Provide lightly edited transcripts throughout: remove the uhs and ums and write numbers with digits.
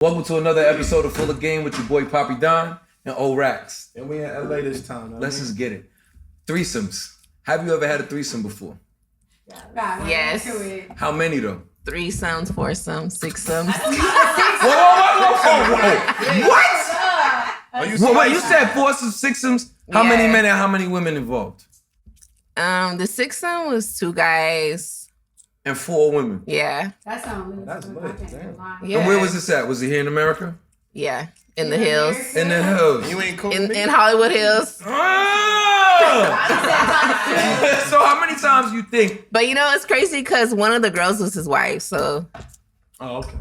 Welcome to another episode of Full of Game with your boy Papi Don and UNCUT. And we in LA this time. Let's just get it. Threesomes. Have you ever had a threesome before? Yes. How many though? Threesomes, foursomes, sixsomes. Whoa. What? Wait, you said foursomes, sixsomes? How many men and how many women involved? The sixsome was 2 guys. And 4 women? Yeah. That's lit. Damn. Yeah. And where was this at? Was it here in America? Yeah. In the hills. In the hills. You ain't cool. In Hollywood Hills. Oh! So how many times you think? But you know, it's crazy because one of the girls was his wife, so. Oh, okay.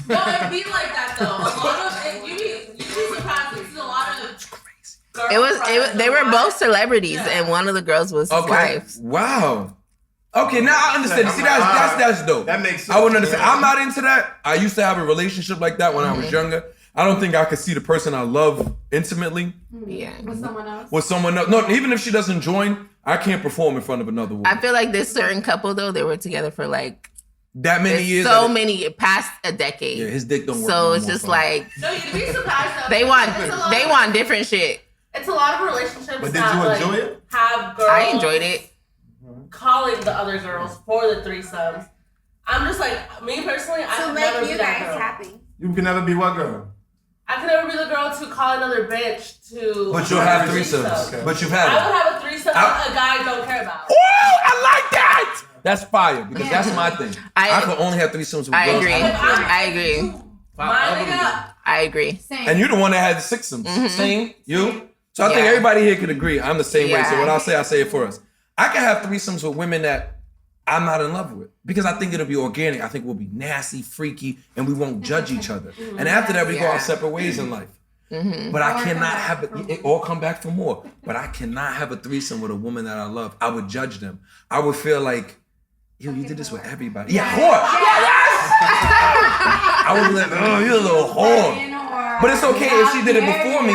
No, it'd be like that though. A lot of you'd be surprised. There's a lot of They were both celebrities, and one of the girls was his wife. Wow. Okay, now I understand. See, that's dope. That makes sense. I wouldn't understand. I'm not into that. I used to have a relationship like that when I was younger. I don't think I could see the person I love intimately. Yeah. with someone else. No, even if she doesn't join, I can't perform in front of another woman. I feel like this certain couple though, they were together for like that many years. So many, past a decade. Yeah, his dick don't work. So it's just like No, you'd be surprised though. they want different shit. It's a lot of relationships. But did that, you like, enjoy it? Have girls. I enjoyed it. Calling the other girls for the threesomes. I'm just like me personally. I could never be that girl. happy. You can never be what girl? I could never be the girl to call another bitch to. But you'll have threesomes. Okay. But you've I had would it. have a threesome with a guy I don't care about. Oh, I like that. That's fire because that's my thing. I could only have threesomes with I girls. agree. I agree. My nigga. I agree. And you're the one that had the sixsomes. Same, you. So I think everybody here could agree. I'm the same way. So what I say it for us. I can have threesomes with women that I'm not in love with because I think it'll be organic. I think we'll be nasty, freaky, and we won't judge each other. And after that, we go our separate ways in life. But I cannot have it or come back for more. But I cannot have a threesome with a woman that I love. I would judge them. I would feel like, yo, you did this with everybody. Yeah, whore. I would be like, oh, you're a little whore. But it's okay if she did it before me.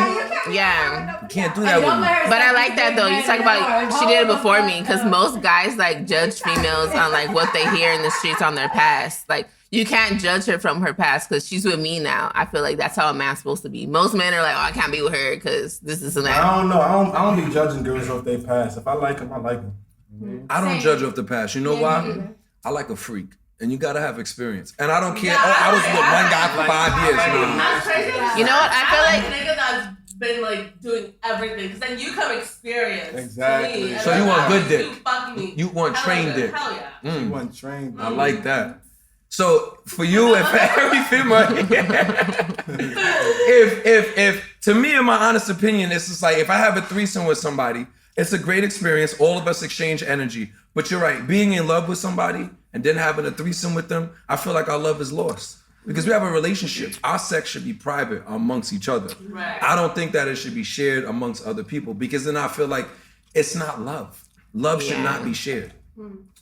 Yeah. You can't do that with me. But I like that though. You talk about she did it before me because most guys like judge females on like what they hear in the streets on their past. Like you can't judge her from her past because she's with me now. I feel like that's how a man's supposed to be. Most men are like, oh, I can't be with her because this is and that. I don't know. I don't be judging girls off their past. If I like them, I like them. I don't judge off the past. You know why? I like a freak. And you gotta have experience. And I don't care. I was with one guy for 5 years. That's crazy. You know what? I feel like like a nigga that's been like doing everything because then you come experience. Exactly. Me, So you want good dick. You fuck me. You want trained dick. Hell yeah. She wasn't trained. I like that. So for you and for every female, if to me, in my honest opinion, it's just like if I have a threesome with somebody, it's a great experience. All of us exchange energy. But you're right, being in love with somebody and then having a threesome with them, I feel like our love is lost. Because we have a relationship. Our sex should be private amongst each other. Right. I don't think that it should be shared amongst other people because then I feel like it's not love. Love should not be shared.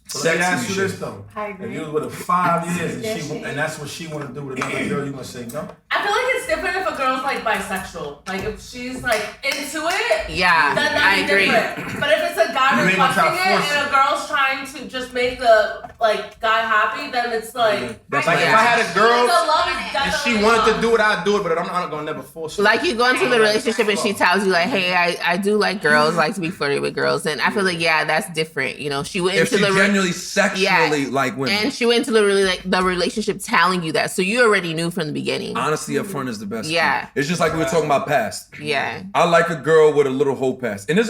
So let me Sex ask should you be this shared. though. If you was with her 5 years and that's what she want to do with another girl, you gonna say no? I feel like it's different if a girl's like bisexual. Like if she's like into it, Yeah, then I that's agree. different. But if it's a guy You ain't gonna try to requesting it force and a girl's trying to just make the like guy happy, then it's like That's Like my if I had a girl the love is and definitely she wanted to love. do it, I'd do it, but I'm not gonna never force her. Like you go into the relationship and she tells you like, hey, I do like girls, like to be flirty with girls. And I feel like, yeah, that's different. You know, she went If into she the genuinely sexually like women. and she went into the relationship telling you that. So you already knew from the beginning. Honesty up front is the best. Yeah. Thing. It's just like we were talking about past. Yeah. I like a girl with a little whole past. And there's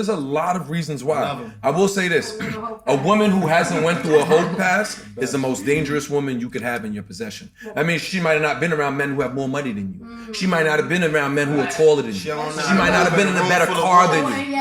a lot of reasons why. I will say this. A woman who hasn't went through a whole past is the most dangerous woman you could have in your possession. I mean, she might have not been around men who have more money than you. She might not have been around men who are taller than you. She might not have been in a better car than you.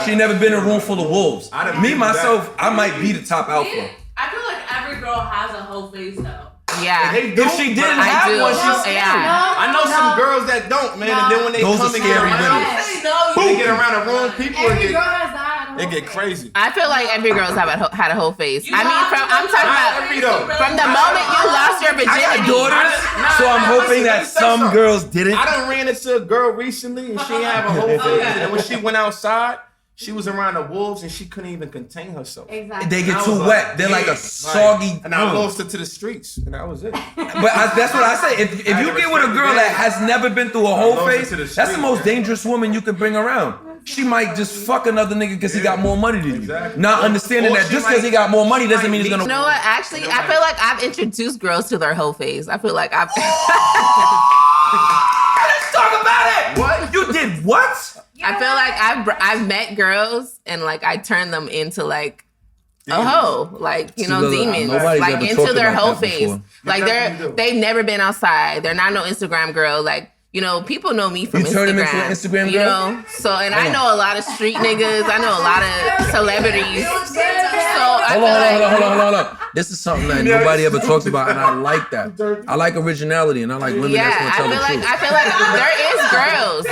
She never been in a room full of wolves. Me, myself, I might be the top alpha. I feel like every girl has a whole face though. Yeah. If she didn't I have do. one, she's scared. Yeah. I know some girls that don't, man, and then when they Those are come and scary get around, women. when they get around the wrong people, Every girl has that. it get crazy. I feel like every girl's had a whole face. I mean, I'm talking about every though. from the moment you lost your I got virginity. daughters, so I'm hoping that some girls didn't. I done ran into a girl recently and she ain't have a whole face. And when she went outside, She was around the wolves and she couldn't even contain herself. Exactly. They get too wet. They're like a soggy. And I lost her to the streets, and that was it. That's what I say. If you get with a girl that has never been through a whole phase, that's the most dangerous woman you can bring around. She might just fuck another nigga because he got more money than you. Exactly. Not understanding that just because he got more money doesn't mean he's gonna. You know what? Actually, I feel like I've introduced girls to their whole phase. I feel like I've. Let's talk about it. What you did? What? I feel like I've met girls and like I turned them into like a hoe, like demons, like into their whole phase. Like they've never been outside. They're not no Instagram girl. Like people know me from Instagram. You turn them into an Instagram girl? So and I know a lot of street niggas. I know a lot of celebrities. So hold on. This is something that nobody ever talks about, and I like that. I like originality, and I like women that's gonna tell the truth. I feel like there is girls.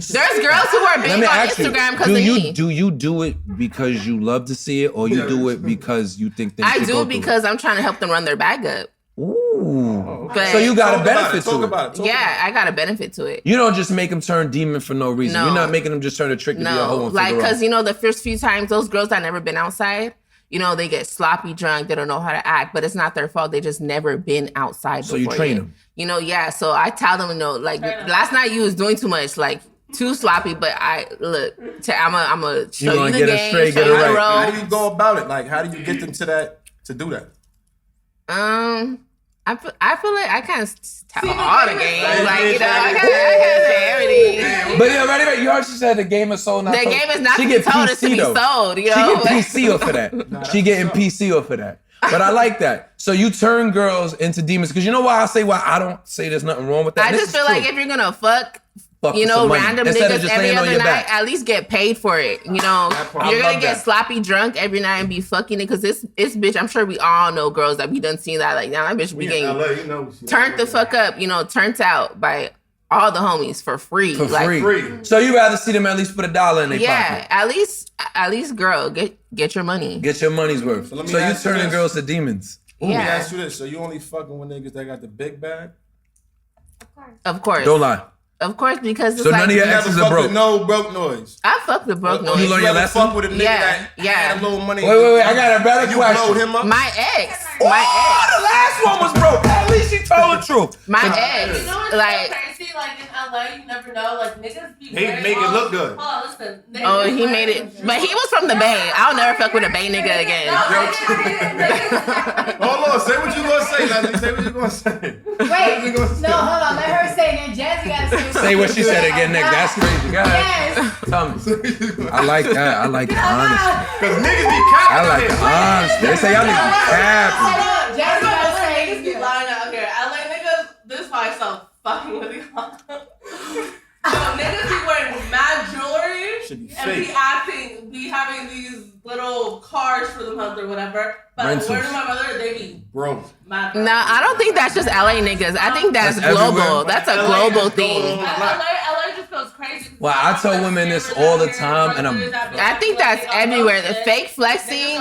There's girls who are big on Instagram because of me. Do you do it because you love to see it, or you do it because you think things I do it because I'm trying to help them run their bag up. Ooh. So you got a benefit to it. Yeah, I got a benefit to it. You don't just make them turn demon for no reason. You're not making them just turn a trick to be a hoe. Like, because, the first few times, those girls that never been outside, they get sloppy drunk. They don't know how to act, but it's not their fault. They just never been outside before. So you train them. So I tell them, like, last night you was doing too much, like, too sloppy, but I'm going to show you the game, show you the ropes. How do you go about it? Like, how do you get them to do that? I feel like I can't tell all the games. Like, I can't say everything. But right. You heard she said the game is sold, not told. The game is not to be told, it's to be sold. She get PC off of that. She getting PC off of that. But I like that. So you turn girls into demons. Because you know why I say why I don't say there's nothing wrong with that? I just feel like if you're going to fuck random niggas every other night, at least get paid for it. You're gonna get sloppy drunk every night and be fucking it because this bitch. I'm sure we all know girls that we done seen that like now that bitch be getting turned the fuck up. Turned out by all the homies for free. Free. So you rather see them at least put $1 in their pocket? Yeah, at least, girl, get your money. Get your money's worth. So you turning girls to demons. Let me ask you this: so you only fucking with niggas that got the big bag? Of course. Don't lie. Of course, because it's so none of your exes are broke. No broke noise. I fuck with broke noise. You learn your lesson. Fuck with a nigga that had a little money. Wait. I got a better question. You blowed him up. My ex. The last one was broke. At least she told the truth. My ex. You know what's crazy? Like in LA, you never know. Like niggas be. They make it look good. Hold on, listen. He made it, but he was from the Bay. I'll never fuck with a Bay nigga again. Hold on, say what you gonna say, Leslie. Say what you gonna say. Wait, no, hold on. Let her say it. Then Jazzy gotta say what she said again, Nick. That's crazy. Go ahead. Yes. Tell me. I like that. I like the honesty. Cause niggas be capping. I like the honesty. They say y'all niggas be capping. Jazzy gotta say Niggas be lying out here. LA niggas, this is why I stop fucking with y'all. Niggas be wearing mad jewelry and be having these little cars for the month or whatever. But word to my mother, they be broke. No, I don't think that's just LA niggas. I think that's global. Everywhere. That's a global thing. LA just goes crazy. Well, I tell women this all the time, and I think that's everywhere. The fake flexing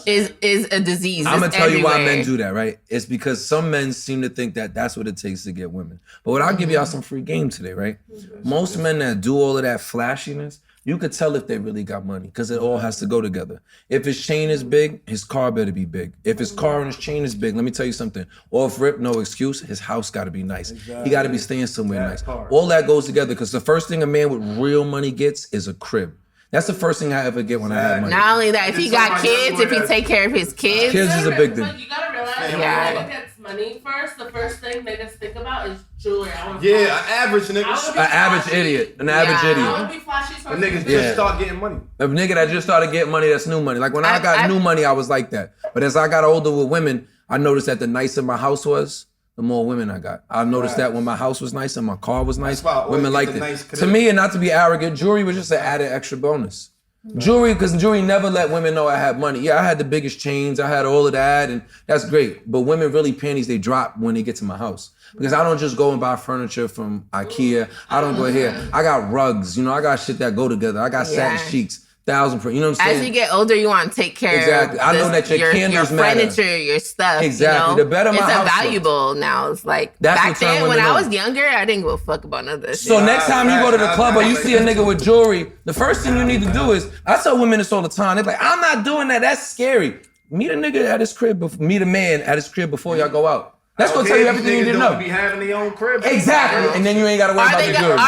is a disease. I'm gonna tell you why men do that, right? It's because some men seem to think that that's what it takes to get women. But I'll give y'all some free game today, right? Most men that do all of that flashiness, you could tell if they really got money because it all has to go together. If his chain is big, his car better be big. If his car and his chain is big, let me tell you something. Off rip, no excuse, his house got to be nice. Exactly. He got to be staying somewhere nice. All that goes together because the first thing a man with real money gets is a crib. That's the first thing I ever get when I have money. Not only that, if he got kids, if he take care of his kids. Kids is a big thing. But you gotta realize when nigga gets money first, the first thing niggas think about is jewelry. An average nigga. An average idiot. I want to be flashy. A nigga just start getting money. A nigga that just started getting money, that's new money. Like when I got new money, I was like that. But as I got older with women, I noticed that the nicer my house was, the more women I got. I noticed that when my house was nice and my car was nice, women liked it. Nice to me, and not to be arrogant, jewelry was just an added extra bonus. Jewelry, because jewelry never let women know I had money. Yeah, I had the biggest chains, I had all of that, and that's great. But women really panties, they drop when they get to my house. Because I don't just go and buy furniture from IKEA. I don't go here. I got rugs, I got shit that go together. I got satin sheets. 1,000%. You know what I'm saying? As you get older, you want to take care Exactly. of I know that your candles matter. furniture, your stuff. Exactly. You know? The better my it's house valuable now. It's like That's back what some then when women I know. was younger, I didn't give a fuck about none of that shit. So next time you go to the club or you see a nigga with jewelry, the first thing you need to do is, I tell women this all the time. They're like, I'm not doing that. That's scary. Meet a nigga at his crib. Meet a man at his crib before y'all go out. That's gonna tell you everything you need to know. Be having their own crib. Exactly. And then you ain't gotta worry about the jewelry.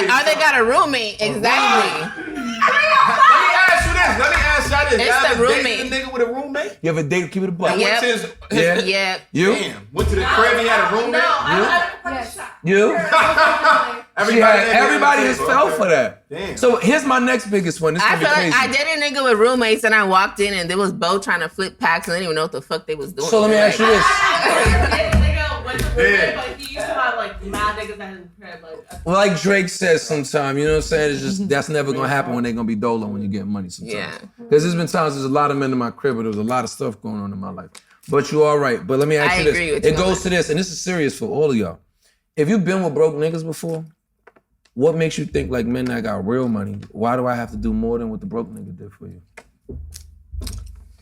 Are they got a roommate? Exactly. Let me ask y'all this. It's the roommate. A nigga with a roommate? You ever date? Keep it a buck. Yep. Yeah. Yep. You? Damn. Went to the crib and had a roommate? You? Everybody has fell for that. Damn. So here's my next biggest one. This I gonna be feel crazy. like I dated a nigga with roommates and I walked in and they was both trying to flip packs and they didn't even know what the fuck they was doing. So let me ask you this. Nigga went to roommate, but he used to have like mad niggas at his crib. Well, like Drake says sometime, you know what I'm saying? It's just, that's never gonna happen when they're gonna be dolo when you get money sometimes. Yeah. Because there's been times there's a lot of men in my crib, but there's a lot of stuff going on in my life. But you all right. But let me ask I you agree this. with you It on goes that. to this, and this is serious for all of y'all. If you've been with broke niggas before, what makes you think like men that got real money, why do I have to do more than what the broke nigga did for you?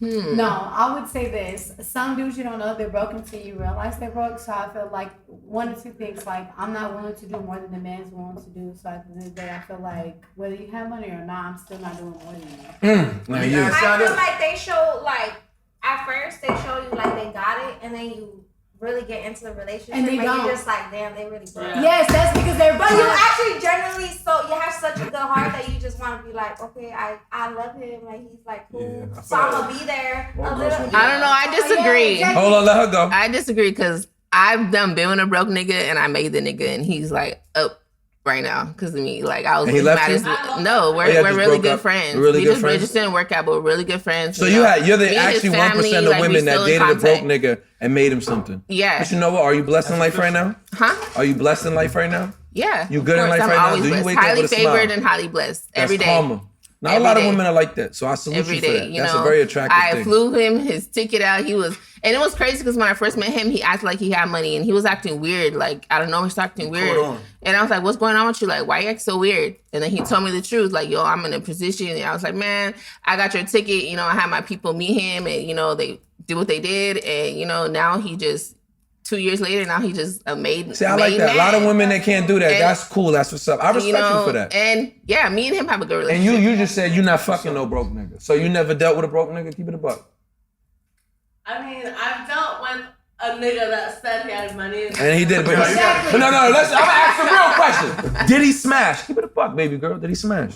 No, I would say this. Some dudes you don't know they're broke until you realize they're broke. So I feel like one or two things, like I'm not willing to do more than the man's willing to do. So at the end of the day, I feel like whether you have money or not, I'm still not doing more than you. Now you. I feel like they show, like, at first they show you like they got it, and then you really get into the relationship, And they you're don't. just like, damn, they really broke. Yes, that's because they're But you broke. actually generally, so you have such a good heart that you just want to be like, okay, I love him, like he's like cool, Yeah, I so feel I'm like- gonna be there Well, a girls little. will do I don't know. I disagree. Yeah, Hold on, let her go. I disagree because I've done been with a broke nigga and I made the nigga and he's like up right now because of me. Like I was And he mad left you? as no, we're, Oh, yeah, we're just really broke good up. friends. Really we good just friends? we just didn't work out, but we're really good friends. So you know? you're Me the and his actually 1% family, of like, we women that still in dated a broke contact. nigga and made him something. Yeah. But you know what? Are you blessed in life right now? Huh? Are you blessed in life right now? Yeah. You of good in course, life I'm right now? always Do you blessed. wake up highly with a favored smile? and highly blessed That's every day. karma. Not Every a lot of day. women are like that, so I salute Every you for day, that. you That's know, a very attractive I thing. flew him his ticket out. And it was crazy because when I first met him, he acted like he had money and he was acting weird. Like, I don't know, he started acting weird. on. And I was like, what's going on with you? Like, why you act so weird? And then he told me the truth. Like, yo, I'm in a position. And I was like, man, I got your ticket. You know, I had my people meet him and, you know, they did what they did. And, you know, now he just, 2 years later, now he just a made. See, I like that. A lot of women that can't do that. And- That's cool. That's what's up. I respect you for that. And yeah, me and him have a good And relationship. you just said you're not fucking no broke nigga. So you never dealt with a broke nigga? Keep it a buck. I mean, I've dealt with a nigga that said he had money. And he did, but, Exactly. but no, I'm gonna ask the real question. Did he smash? Keep it a buck, baby girl. Did he smash?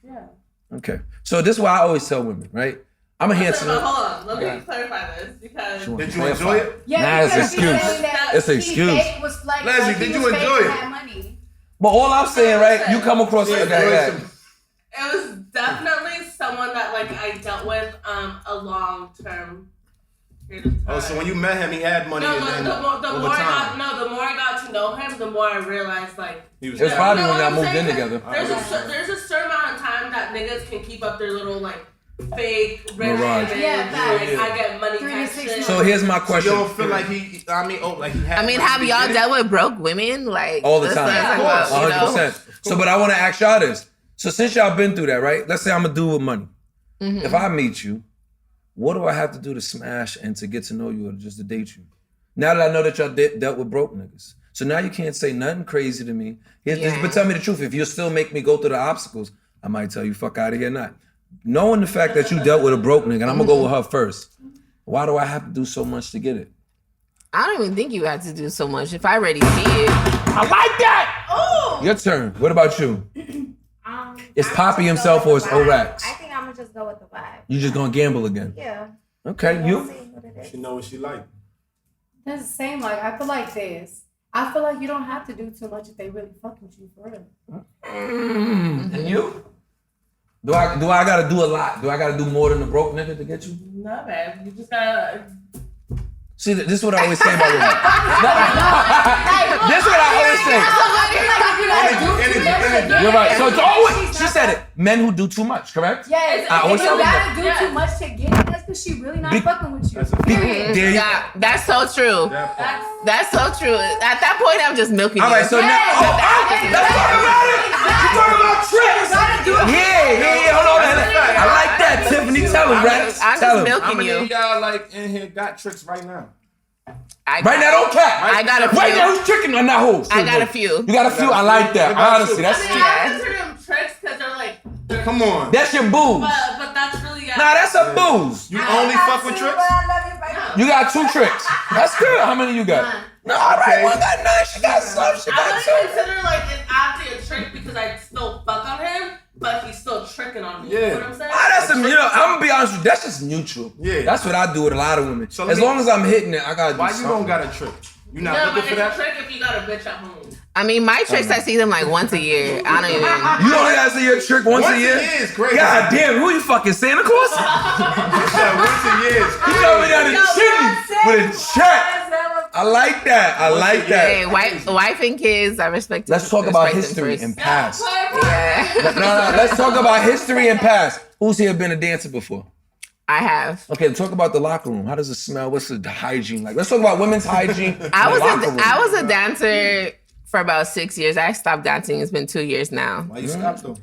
Yeah. Okay. So this is why I always tell women, right? I'm a handsome. But hold on, let me clarify this because Did you enjoy it? Yeah, Nah, it's an because he's excuse. saying that It's an he excuse. fake was like, Leslie, like, he did was you fake enjoy and it? had money. But all I'm saying, right? You come across it. Okay, it was definitely someone that like I dealt with a long term period of time. Oh, so when you met him, he had money, No, and then the more over I time, the more I got to know him, the more I realized like he was. It was happy. probably You know when y'all what I'm moved in saying? together. There's a certain amount of time that niggas can keep up their little like fake rich Mirage. image, Yeah, like, yeah. I get money 3 type to 6 shit. months. So here's my So you question. don't feel like he? I mean, like he had. I mean, money, have he y'all did it? dealt with broke women? Like All the that's time. what I'm Of course. talking about, you know? 100%. So, but I want to ask y'all this. So since y'all been through that, right? Let's say I'm a dude with money. Mm-hmm. If I meet you, what do I have to do to smash and to get to know you or just to date you? Now that I know that y'all dealt with broke niggas. So now you can't say nothing crazy to me. Yeah. But tell me the truth. If you'll still make me go through the obstacles, I might tell you, fuck out of here, not. Knowing the fact that you dealt with a broke nigga, and I'm going to go with her first. Why do I have to do so much to get it? I don't even think you have to do so much. If I already see it, I like that! Oh. Your turn. What about you? It's I'ma Papi just himself go or with it's the vibe. O-Racks? I think I'm gonna just go with the vibe. You just going to gamble again? Yeah. Okay, We'll you? see what it is. She know what she like. That's the same. Like, I feel like this. I feel like you don't have to do too much if they really fuck with you, for real. And you? Do I gotta do a lot? Do I gotta do more than a broke nigga to get you? No, babe, you just gotta. See, this is what I always say about women. This is what I always say. You're right. So it's always, she said it. Men who do too much, correct? Yes, I always if tell you them gotta do too much to get it, that's because she really not fucking with you. Period. There you go. yeah, that's so true. That part. That's so true. At that point, I'm just milking All you. right, so now, let's talk about it. Let's talk about tricks. Yeah, hold on. I I like that, Tiffany. Tell him, Rex. I'm Tell just him. milking How many you. of y'all like in here got tricks right now? Right now, don't cap. I got a few. Right now, who's tricking or not who? I got a few. You got a few? I like that. Honestly, that's I consider them tricks because they're like. Come on. that's your booze. But that's really. Nah, that's a booze. You only fuck with tricks? You got 2 tricks. That's good. How many you got? No, all right. One got 9. She got some. She I got would 2. consider like it's actually a trick because I still fuck on him, but he's still tricking on me. Yeah. You know what I'm saying? Ah, that's some. You know, I'm gonna be honest with you. That's just neutral. Yeah. That's what I do with a lot of women. So as long as I'm hitting it, I gotta do Why you something. don't got a trick? You not No, looking but for it's a that? trick if you got a bitch at home. I mean, my tricks, I see them like once a year. I don't even. You only gotta see your trick once a year? is crazy. God damn, who you fucking Santa Claus? You said once a year is You crazy. coming down the chimney with a check. I like that. I like that. Hey, wife and kids, I respect. Let's talk about respect them history first. and past. Yeah, No, let's talk about history and past. Who's here been a dancer before? I have. Okay, talk about the locker room. How does it smell? What's the hygiene like? Let's talk about women's hygiene. I in the locker room. was a dancer for about 6 years. I stopped dancing. It's been 2 years now. Why you stopped though?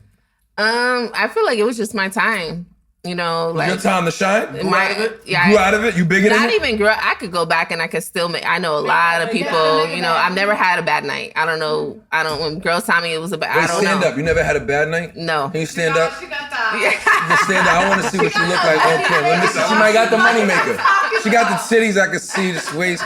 I feel like it was just my time. You know, Was like your time to shine? out of it? Yeah, You out of it? You bigger than not it? even grow. I could go back and I could still make. I know a lot of people. You know, I've never had a bad night. I don't know. When girls tell me it was a bad. Wait, I don't stand know. up. You never had a bad night? No. Can you stand up? She got that. Just stand up. I want to see what you look like on camera. Let me see. She might got the money maker. She got the titties. I can see the waist.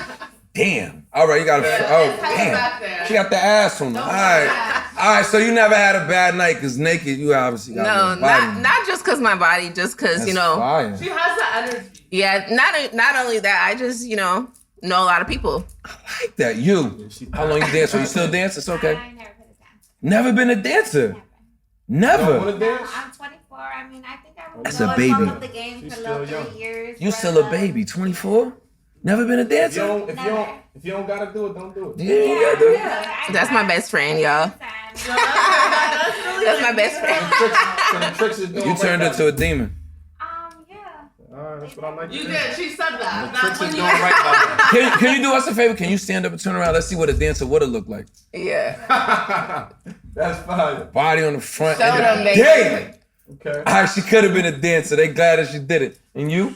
Damn. All right, you got to. Oh, damn. She got the ass on her. All right. All right, so you never had a bad night because naked, you obviously got No, no body. not just because my body, just because That's you know. fire. She has the energy. Yeah, not only that, I just know a lot of people. I like that. You. How long you dance? So you still dance? It's okay. I never been a dancer. Never been a dancer. Never. Wanna dance? I'm 24. I mean, I think I That's was a baby. up the game She's for little still 3 years. You still a baby. 24? Never been a If you dancer? don't, if you don't gotta do it, don't do it. Yeah, you gotta do it. That's my best friend, y'all. That's my best friend. So the tricks is doing You turned right into a demon. Yeah. Alright, that's what I like. You to did. She said that. The tricks Not is when doing you. right by Can you do us a favor? Can you stand up and turn around? Let's see what a dancer would have looked like. Yeah. That's fine. Body on the front. Show and them, the baby. day. Okay. All right, she could have been a dancer. They glad that she did it. And you?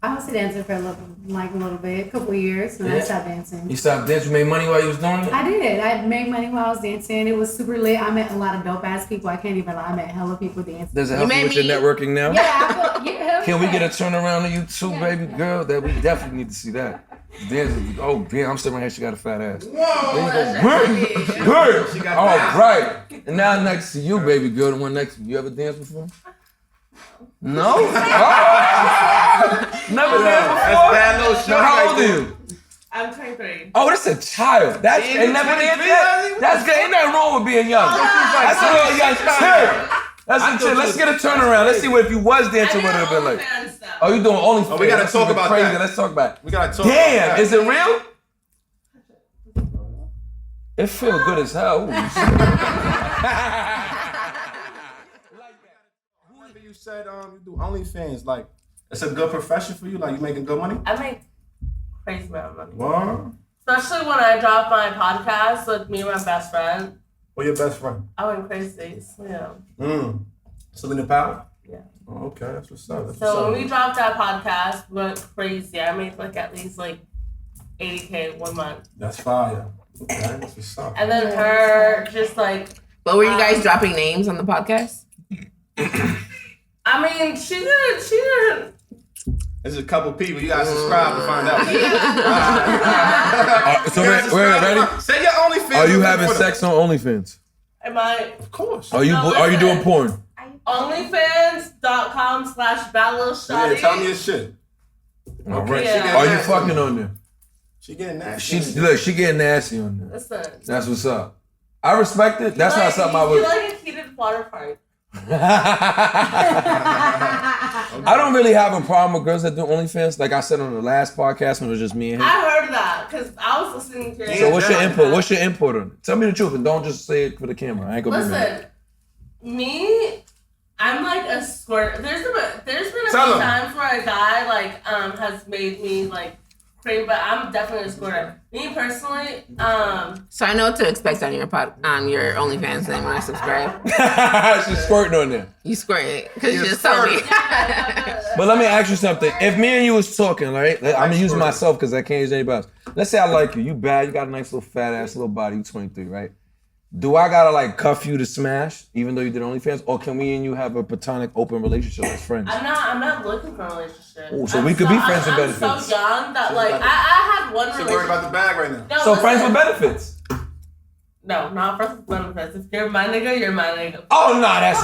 I was a dancer for a little bit, a couple of years, and I stopped dancing. You stopped dancing, made money while you was doing it? I did. I made money while I was dancing. It was super lit. I met a lot of dope ass people. I can't even lie. I met hella people dancing. Does it help you made with your me- networking now? Yeah. Can we get a turnaround of you too, baby girl? That we definitely need to see that. Dancing. Oh, damn, I'm sitting right here. She got a fat ass. There you go. Good. She got All that. right. And now next to you, baby girl, the one next to you. You ever danced before? No? Oh. Never danced before? That's bad little shit. Now, how old are you? I'm 23. Oh, that's a child. That's Damn, ain't never 23, danced yet. honey? That's good. Ain't nothing wrong with being young. That's a little young child. That's a chill. Let's get a turnaround. Let's see what if you was dancing, what it would have been like. Oh, you doing OnlyFans? Oh, we gotta Let's talk get about crazy. that. Let's talk about it. We gotta talk. Damn, about is it real? It feel good as hell. Ooh, Whoever you said you do OnlyFans, like it's a good profession for you. Like you making good money. I make crazy amount of money. What? Especially when I drop my podcast with me and my best friend. Or your best friend? I went crazy. Yeah. Selena Powell. Yeah. Oh, okay, that's what's up. That's So what's when up. we dropped that podcast, we went crazy. I made like at least like $80K 1 month. That's fire. Okay, that's what's up. And then her just like, But were you guys dropping names on the podcast? I mean, she didn't. There's a couple people you gotta subscribe to find out. So we're ready? Say your OnlyFans. Are you having sex on OnlyFans? Am I? Of course. Are you doing porn? OnlyFans.com/Battle Yeah, tell me your shit. All right. Yeah. Are you fucking on there? She getting nasty. She getting nasty on there. Listen. That's what's up. I respect it. That's not something I would. You like a heated water fight. I don't really have a problem with girls that do OnlyFans. Like I said on the last podcast when it was just me and him. I heard that because I was listening to it. So what's your input? What's your input on it? Tell me the truth and don't just say it for the camera. I ain't gonna be mad. Listen, me, I'm like a squirt. There's been a Tell few him. times where a guy like has made me like cream, but I'm definitely a squirter. Me personally, So I know what to expect on your OnlyFans then when I subscribe. She's squirting on there. You squirting because you just told me. But let me ask you something. If me and you was talking, right? I'm using myself because I can't use anybody else. Let's say I like you. You bad. You got a nice little fat ass little body. You 23, right? Do I gotta like cuff you to smash, even though you did OnlyFans, or can we and you have a platonic, open relationship as friends? I'm not looking for a relationship. Ooh, so we could be friends with benefits. I'm so young that like I had one relationship. She's worried about the bag right now. No, so friends with benefits. No, not friends with benefits. If you're my nigga, you're my nigga. Oh no, that's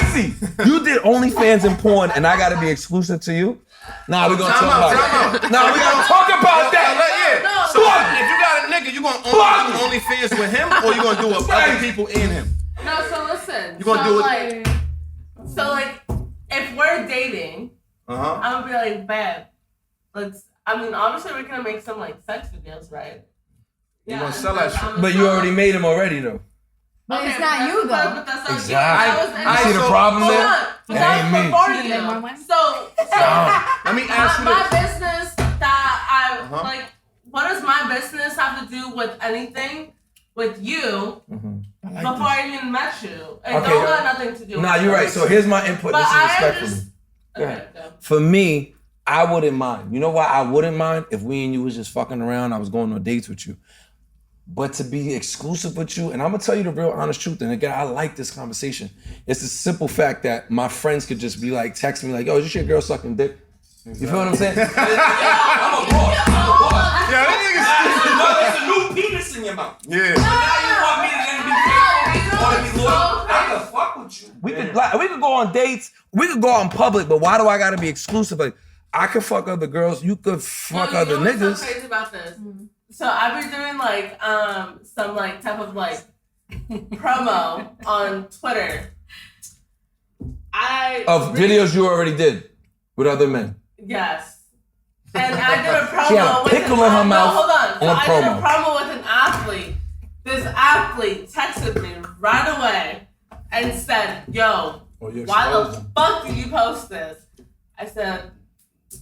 crazy! You did OnlyFans and porn, and I gotta be exclusive to you? Nah, we're gonna talk about that. Nah, we gotta talk about that. So if you got a nigga, you gonna only do OnlyFans with him, or you gonna do it with other people in him? No, so listen. You gonna do it? Like, if we're dating, I'm gonna be like, babe, obviously we're gonna make some like sex videos, right? You gonna sell that shit? But you already made him already, though. But it's not you, though. But that's not Exactly. you. I see the problem there? But That ain't me. So let me ask you my this. business that I like. What does my business have to do with anything with you before I even met you? It don't got nothing to do. Nah, you're right. So here's my input. This is respectfully. Okay. For me, I wouldn't mind. You know why I wouldn't mind? If we and you was just fucking around, I was going on dates with you. But to be exclusive with you, and I'm gonna tell you the real honest truth, and again, I like this conversation. It's the simple fact that my friends could just be like, text me like, yo, is this your girl sucking dick? You feel what I'm saying? I'm a boss. Yeah, there's a new penis in your mouth. Yeah. Now you want me to be faithful or to be loyal? I can fuck with you. We could go on dates. We could go out in public, but why do I gotta be exclusive? Like, I could fuck other girls. You could fuck other niggas. What's so crazy about this? So I've been doing like some like type of like promo on Twitter. Videos you already did with other men. Yes. And I did a promo. She had a pickle in her mouth. Hold on. So I did promo. a promo with an athlete. This athlete texted me right away and said, "Yo, why the fuck did you post this?" I said,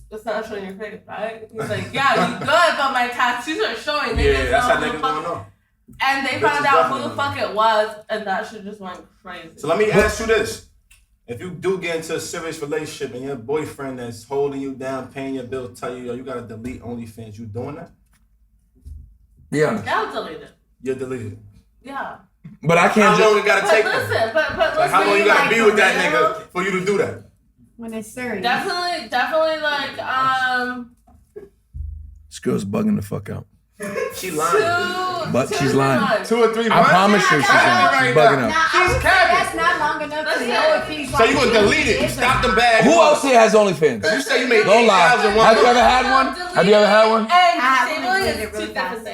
"It's not showing your face, right?" He's like, "Yeah, you good, but my tattoos are showing." Yeah, that's how niggas going on. And they found out who the fuck it was, and that shit just went crazy. So let me ask you this. If you do get into a serious relationship and your boyfriend that's holding you down, paying your bills, tell you, yo, you gotta delete OnlyFans, you doing that? Yeah. I'll delete it. You're deleted. Yeah. But I can't. How long it gotta take? Listen, but like, how long you gotta be with that nigga for you to do that? When it's serious. Definitely like This girl's bugging the fuck out. She lying. But she's lying. 2 or 3 months. I promise you she's lying. She's bugging out. She's capping. That's not long enough to know if he's So you gonna delete it? You stop the bag. Who else here has OnlyFans? You say you made Don't lie. 8,000 Have you ever had one? Have you ever had one?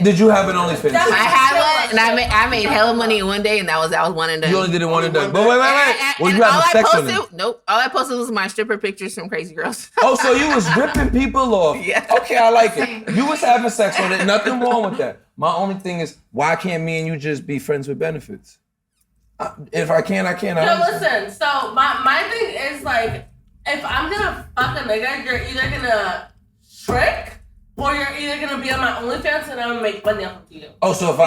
Did you have an OnlyFans? I had one, and I made hella money in one day, and that was one and done. You only did it one and done. But wait. Well, you having sex on it? Nope. All I posted was my stripper pictures from Crazy Girls. Oh, so you was ripping people off? Yeah. Okay, I like it. You was having sex on it. Nothing wrong with that. My only thing is, why can't me and you just be friends with benefits? If I can, I can. No, listen. So my thing is like, if I'm gonna fuck a nigga, you're either gonna trick or you're either gonna be on my OnlyFans and I'm gonna make money off of you. Oh, so if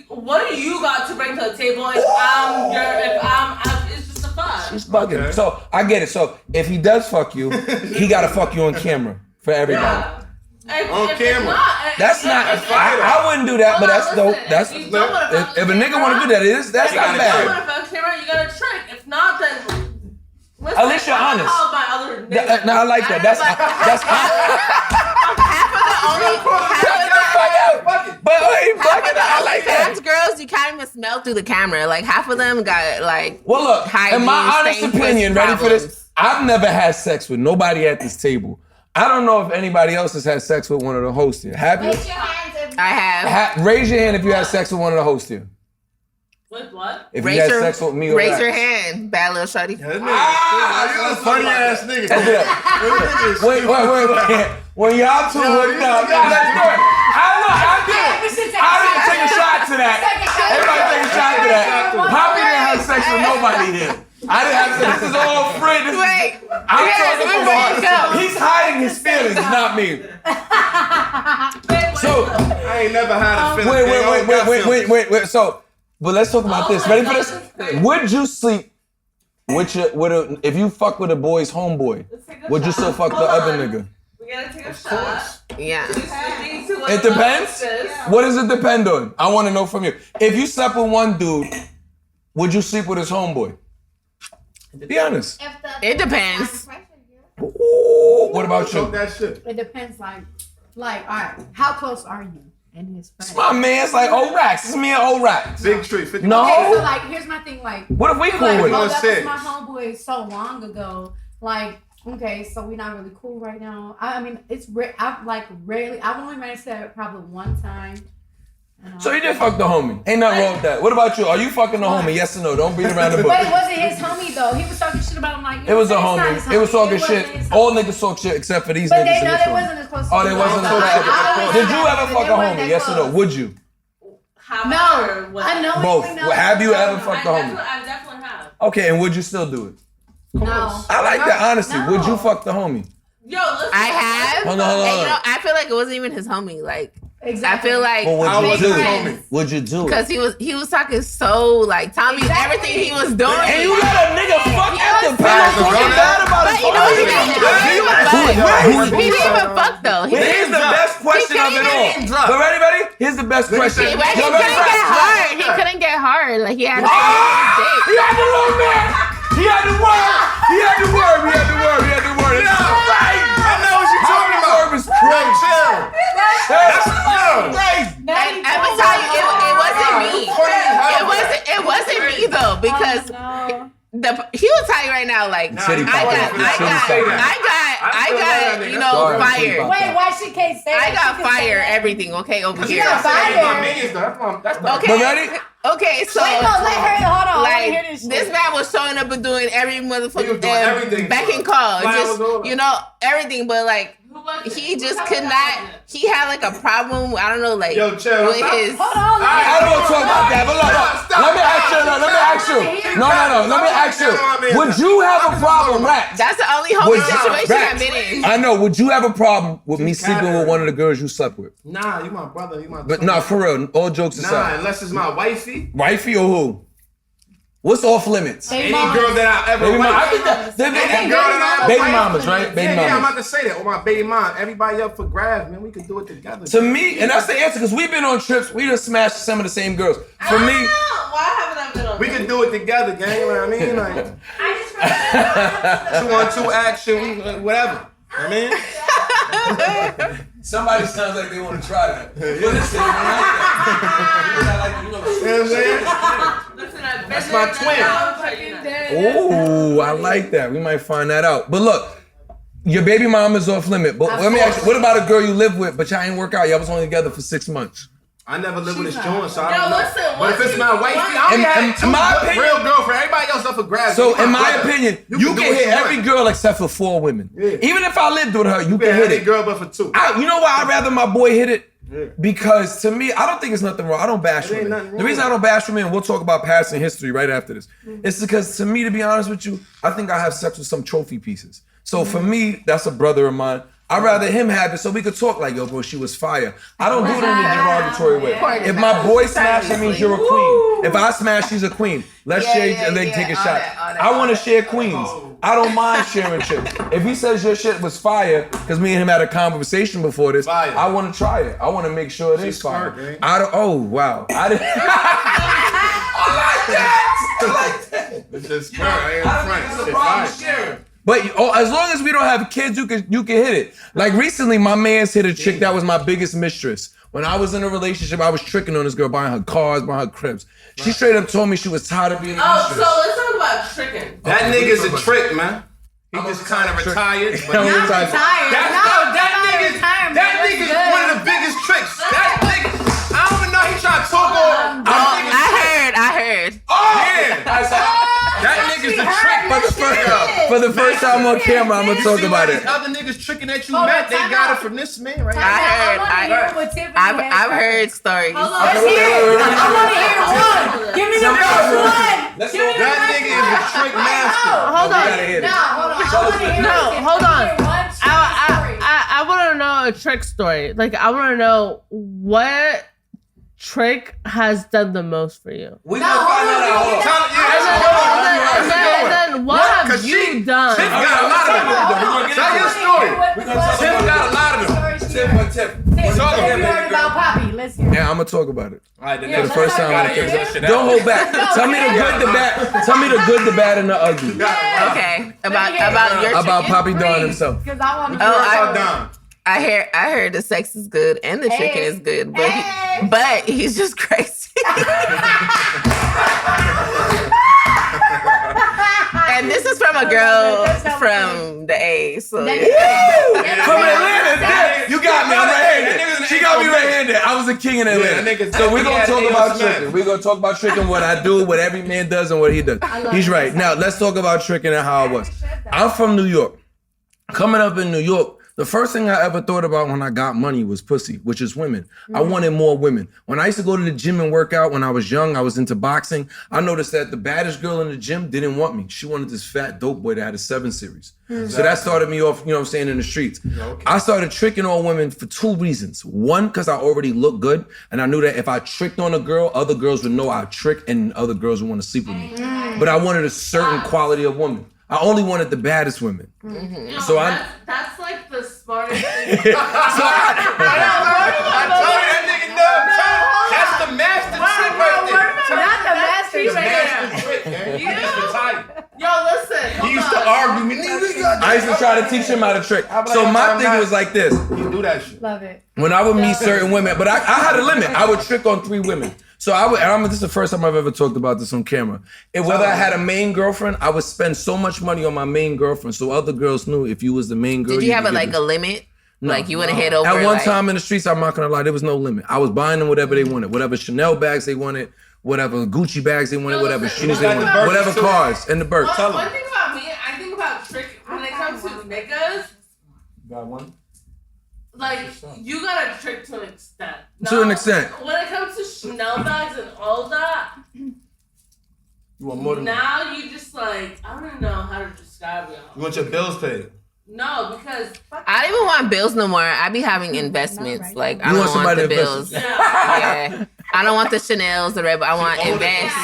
what do you got to bring to the table? It's just a fuck. She's bugging. Okay. So I get it. So if he does fuck you, he gotta fuck you on camera for everybody. Yeah. On camera. I wouldn't do that, but that's dope. That's if a nigga want to do that, that's not bad. If you want to fuck camera, you gotta trick. If not, then listen, at least you're honest. No, I like that. That's But I like that. Trans girls, you can't even smell through the camera. Like half of them got like. Well, look. In my honest opinion, ready for this? I've never had sex with nobody at this table. I don't know if anybody else has had sex with one of the hosts here. Have you? Raise your hands if I have. Raise your hand if you had sex with one of the hosts here. With what? If you had sex with me or raise your hand, bad little shorty. You're a funny ass nigga. Wait. When y'all two hooked up, let's do it. I didn't take a shot to that. Everybody take a shot to that. Papi didn't have sex with nobody here. I didn't have sex. This is all free. I'm talking from the heart. He's hiding his feelings, not me. So I ain't never had a feeling. Wait. So, but let's talk about this. Ready for this? Would you sleep with if you fuck with a boy's homeboy? Would you still fuck the other nigga? We gotta take a shot. Yeah. It depends. What does it depend on? I want to know from you. If you slept with one dude, would you sleep with his homeboy? Be honest. It depends. Ooh, what about you? That shit. It depends, like, all right, how close are you and his friends? It's my man. It's like O'Racks. It's me and O'Racks. Big tree. 50. No. Okay, so like, here's my thing, like, What if we cool like, with oh, it? that was my homeboy so long ago. Like, okay, so we're not really cool right now. I mean, it's I've only ran into that probably one time. So you did fuck the homie. Ain't nothing wrong with that. What about you? Are you fucking the homie? Yes or no? Don't beat around the bush. But it wasn't his homie though. He was talking shit about him like. It was a homie. It was talking shit. All niggas talk shit except for these niggas. But they know they wasn't as close. Oh, they wasn't as close. Did you ever fuck a homie? Yes or no? Would you? No. I know. Both. Have you ever fucked a homie? I definitely have. Okay, and would you still do it? No. I like that honesty. No. Would you fuck the homie? Yo, listen. I have. Hold on. And, I feel like it wasn't even his homie. Like, Exactly. I feel like But would you do friends. it? Would you do it? because he was talking so like Tommy everything he was doing. And you let a nigga fuck after past talking bad about But his you know what he didn't even fuck though. He Here's didn't the best question of it all. But ready? Here's the best question. He couldn't get hard. He couldn't get hard. Like he had to He had to work, man. He had to work. It's right. I know what you're talking about. It's crazy. Chill. Crazy. And I'm gonna tell you, it wasn't me. It wasn't me though, because he will tell you right now, like I got, you know, fired. Wait, why she can't say I that? got fired. Everything, okay, over here. got fired. Okay, But ready? Okay, so Wait, no, let her. Hold on. like I wanna hear this man was showing up and doing every motherfucking everything, back and call, Fly just was over. you know everything, but like. He just could not. He had like a problem. I don't know, like Yo, chill. with his. Hold on. I don't want to talk about that, but look. Let me ask you. No. Let me ask you. Would you have a problem, Rack? That's the only homie Would you- situation Rack, I've been in. I know. Would you have a problem with me sleeping with one of the girls you slept with? Nah, you my brother. You my. But no, for real. All jokes Nah, aside. unless it's my wifey. Wifey or who? What's off limits? Any girl that I ever Baby mama. I liked. think Any girl that I ever baby liked. mamas, right? Baby Yeah, I'm mamas. about to say that. Or my baby mom. Everybody up for grabs, man. We could do it together. To me, and that's the answer, because we've been on trips, we just smashed some of the same girls. For me, Why haven't I been on? We could do it together, gang. You know what I mean? Like I just 2-on-2 action, whatever. I mean, somebody sounds like they want to try that. Listen, you know what I'm saying? Listen, That's my twin. Oh, I like that. We might find that out. But look, your baby mom is off limit. But let me ask you, what about a girl you live with, but y'all ain't work out? Y'all was only together for 6 months. I never lived with this joint, so I don't know. Listen, but if it's my wifey, I only had two real girlfriend. Everybody else up for grabs. So in my opinion, you can hit every girl except for 4 women. Yeah. Even if I lived with her, you can hit it. Girl, but for 2. You know why I'd rather my boy hit it? Yeah. Because to me, I don't think it's nothing wrong. I don't bash women. The reason I don't bash women, and we'll talk about past and history right after this, it's because to me, to be honest with you, I think I have sex with some trophy pieces. So for me, that's a brother of mine. I'd rather him have it so we could talk like, yo, bro, she was fire. I don't do it in a derogatory way. If my boy smash, it means you're a queen. If I smash, she's a queen. Let's share and then take a shot. I want to share queens. I don't mind sharing chicks. If he says your shit was fire, because me and him had a conversation before this, I want to try it. I want to make sure it is fire. Oh, wow. I didn't. I like that. It's just fire. I ain't it's a problem sharing. But as long as we don't have kids, you can hit it. Like recently, my man's hit a chick that was my biggest mistress. When I was in a relationship, I was tricking on this girl, buying her cars, buying her cribs. She straight up told me she was tired of being a mistress. So let's talk about tricking. That nigga's a trick, man. He just kind of retired. But Not retired. That nigga's one of the biggest tricks. That nigga, I don't even know he tried to talk on. I heard. Oh, yeah. That nigga's the trick, for the first time on camera, I'm gonna talk about it. Other niggas tricking that you met, they got it from this man right here. I've heard stories. Let's hear it. I want to hear one. Give me the first one. Let's go. That nigga is a trick master. Hold on. Hold on. I want to know a trick story. Like, I want to know what trick has done the most for you. We gonna find that out. And then what have you done? Tiff got a lot of them. Tell your story. Tiff got a lot of them. Tip. Talk about Papi. Let's hear it. Yeah, I'm gonna talk about it. All right, For the first time. Don't hold back. Tell me the good, the bad. Tell me the good, the bad, and the ugly. Okay, about your About chicken. Papi Don himself. Because I want to I heard the sex is good and the chicken is good, but he's just crazy. And this is from a girl from the A. So From Atlanta, you got me. I'm right-handed. She got me right-handed. I was a king in Atlanta. So we're gonna talk about tricking. We're gonna talk about tricking, what I do, what every man does, and what he does. He's right. Now let's talk about tricking and how it was. I'm from New York. Coming up in New York, the first thing I ever thought about when I got money was pussy, which is women. I wanted more women. When I used to go to the gym and work out when I was young, I was into boxing. I noticed that the baddest girl in the gym didn't want me. She wanted this fat dope boy that had a 7 Series. So that started me off, you know what I'm saying, in the streets. Okay. I started tricking on women for 2 reasons. One, because I already looked good. And I knew that if I tricked on a girl, other girls would know I tricked and other girls would want to sleep with me. But I wanted a certain quality of woman. I only wanted the baddest women. Mm-hmm. So that's like the smartest thing. I told you that nigga dumb. That's the master trick right there. Not the master trick. Yo, listen. He used to argue me. I used to try to teach him how to trick. So my thing was like this. You do that shit. Love it. When I would meet certain women, but I had a limit. I would trick on 3 women. So this is the first time I've ever talked about this on camera. And whether I had a main girlfriend, I would spend so much money on my main girlfriend so other girls knew if you was the main girl. Did you have a limit? No, like you want to head over? At one time in the streets, I'm not gonna lie, there was no limit. I was buying them whatever they wanted, whatever Chanel bags they wanted, whatever Gucci bags they wanted, whatever shoes they wanted, whatever cars and the Birks. One thing about me, I think about trick when it comes to niggas. Got one? Like, you gotta trick to an extent. To an extent. When it comes to Chanel bags and all that, You want more than now you just like, I don't even know how to describe it. You want your bills paid? No, because I don't even want bills no more. I be having investments. Like I You don't want somebody want the to bills. invest? Yeah. I don't want the Chanels, the Red. I want invest.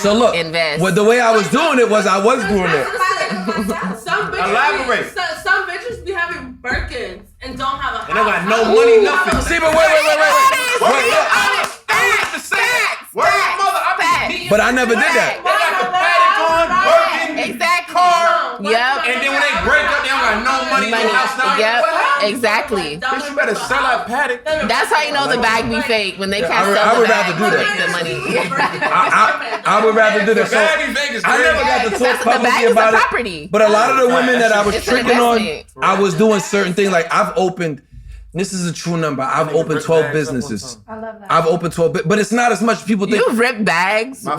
So look, Invest. the way I was doing it was I was doing it. some bitches, Elaborate. Some bitches be having Birkins and don't have a house. And they got no money, nothing. See, but wait. But I never did that. They got the paddock on, Birkin, Exactly. car. Yep. And then when they break up, they don't got no money, no house, nothing. Yep. What happened? Exactly. Bitch, you better sell that paddock. That's how you know the bag be fake when they can't I sell would the rather bag do to that. make the money. I would rather do that. So Bag in Vegas, I never got to talk The bag publicly is a about it. property. But a lot of the women that I was It's an tricking on, investment. I was doing certain things. Like I've opened, this is a true number. I've opened 12 businesses. I love that. I've opened 12, but it's not as much people think. You've ripped bags. Wow.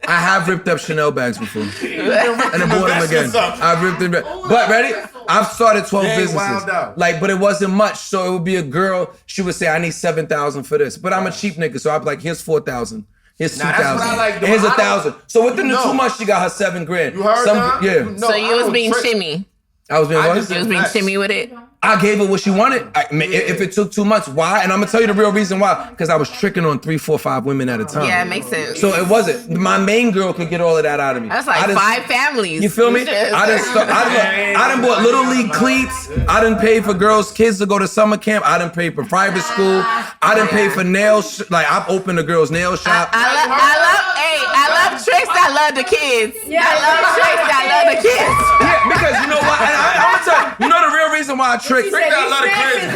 I have ripped up Chanel bags before. And I bought them again. I've ripped them. But ready? I've started 12 Dang, businesses. wild out. Like, but it wasn't much. So it would be a girl. She would say, I need 7,000 for this. But I'm a cheap nigga. So I'd be like, here's 4,000. Here's Nah, that's what 2,000. I like doing. Here's I don't- 1,000. So within the No. 2 months, she got her 7 grand. You heard that? Yeah. No, So you I was don't being trick. shimmy. I was being I what? just- You was being Facts. shimmy with it. I gave her what she wanted. If it took 2 months, why? And I'm gonna tell you the real reason why. Because I was tricking on 3, 4, 5 women at a time. Yeah, it makes sense. So it wasn't. My main girl could get all of that out of me. That's like 5 families. You feel me? I done bought little league cleats. I done paid for girls' kids to go to summer camp. I done paid for private school. I done paid for nails. Like I've opened a girl's nail shop. I love tricks. I love the kids. I love tricks. I love the kids. Yeah, because you know what? And I'm gonna tell you. You know the real reason why I trick. Trick got a lot of crazy.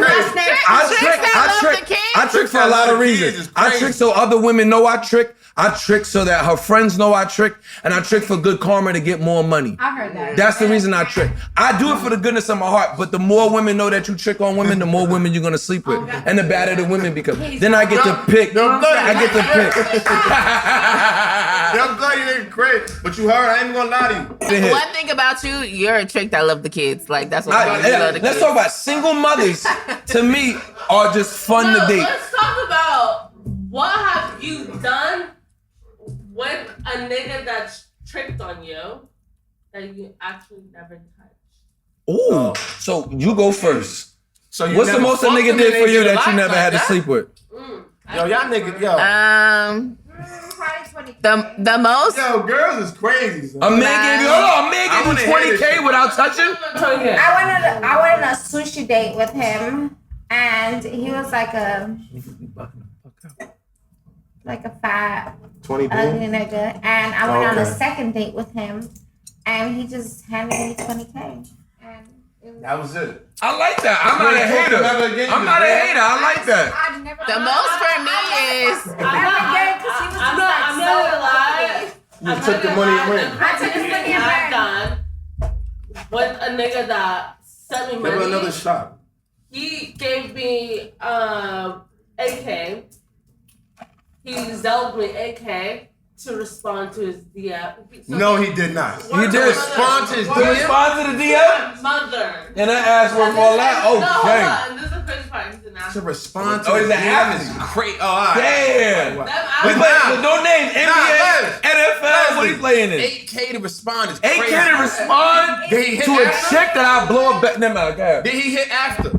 I trick for a lot of reasons. I trick so other women know I trick. I trick so that her friends know I trick. And I trick for good karma to get more money. I heard that. That's the reason I trick. I do it for the goodness of my heart, but the more women know that you trick on women, the more women you're gonna sleep with. And the badder the women become. Then I get to pick. I get to pick. I'm glad you didn't crazy. But you heard, I ain't gonna lie to you. One thing about you, you're a trick that love the kids. Like that's what you love the Let's kids. talk about single mothers. To me, are just fun to date. Let's talk about what have you done With a nigga that's tricked on you that you actually never touched. Ooh. So you go first. So you What's the never most a fucked nigga him did and for you they that you did never like had to that? sleep with? Yo, y'all niggas, yo. Probably 20K. The most. Yo, girls is crazy. Son. A man gave you 20K without touching? I went on a sushi date with him, and he was like a fat 20 ugly nigga, and I went on a second date with him, and he just handed me 20K, and that was it. I like that. I'm not a hater. I'm not a hater. I like that. The most for me is. I'm not gonna lie. You took the money and ran. I took his money and I've ran. done with a nigga that sent me Give her money. another shot. He gave me AK. He Zelled me AK to respond to his DM. No, he did not. You did respond to his DM? Respond to the DM? Mother. And I asked for all that? Oh, No, hold dang. on. This is the crazy part. He's an To athlete. respond to Oh, he's the an DM athlete. is crazy. Oh, all right. Damn. But But now, no names. NBA, NFL, what he playing in? 8K to respond is crazy. 8K to respond Did he hit to a after? chick that I blow a bet. Never mind, go ahead. Did he hit after?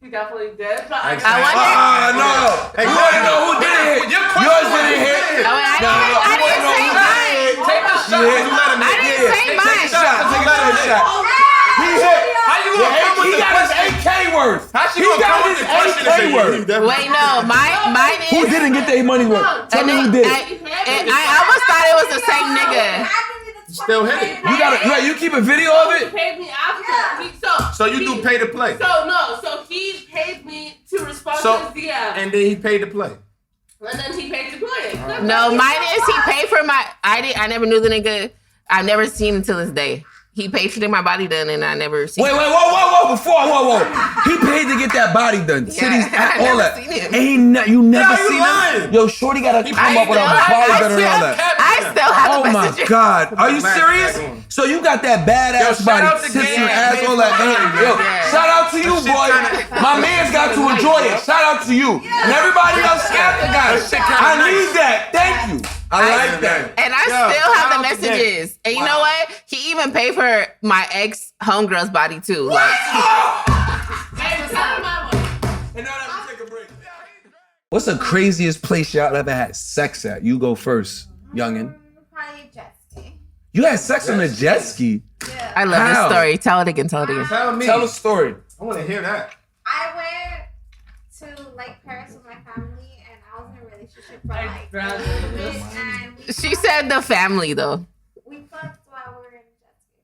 He definitely did. But I wonder. No. Hey, You want to know who did it? Your question Yours was didn't hit. I didn't say mine. Take a shot. hit. You let him I hit. didn't say Take a mine. shot. Take a shot. He hit. How you gonna come with He the got his question? 8K worth. How she He gonna got come his with the question and 8K say worth. you definitely- Wait, no, mine Who is. didn't get their money worth? Tell me who did it. I almost thought it was the same nigga. Still hit it. You got it. You keep a video of He it? paid me after. So you do pay to play. So he paid me to respond So- to his DM. And then he paid to play. And then he paid to play it. No, mine is he paid for my. I never knew the nigga. I never seen him till this day. He paid to get my body done, and I never seen. Wait, whoa! Whoa! He paid to get that body done. Titties, I all never that. seen him. And you never you seen lying. him? Yo, Shorty gotta come up with a body better than all that. I still have Oh the my messages. God. Are you Back serious? on. So you got that badass Yo, shout body, out to tits Game, and ass, man. all that. Yo, Yeah. shout out to you, That shit boy. kinda- My man's got to enjoy it. Shout out to you. And everybody else after guys. That shit kinda I nice. need that. Thank you. I like that. And I Yo, still have shout the out to Game. messages. And you know what? He even paid for my ex homegirl's body too. Like, What's the craziest place y'all ever had sex at? You go first, youngin. Probably a jet ski. You had sex on a jet ski. Yeah. I love How? this story. Tell it again. Tell it again. Tell me. Tell a story. I want to hear that. I went to Lake Paris with my family, and I was in a relationship for like a little bit, and She said the family though. we fucked while we were in the jet ski.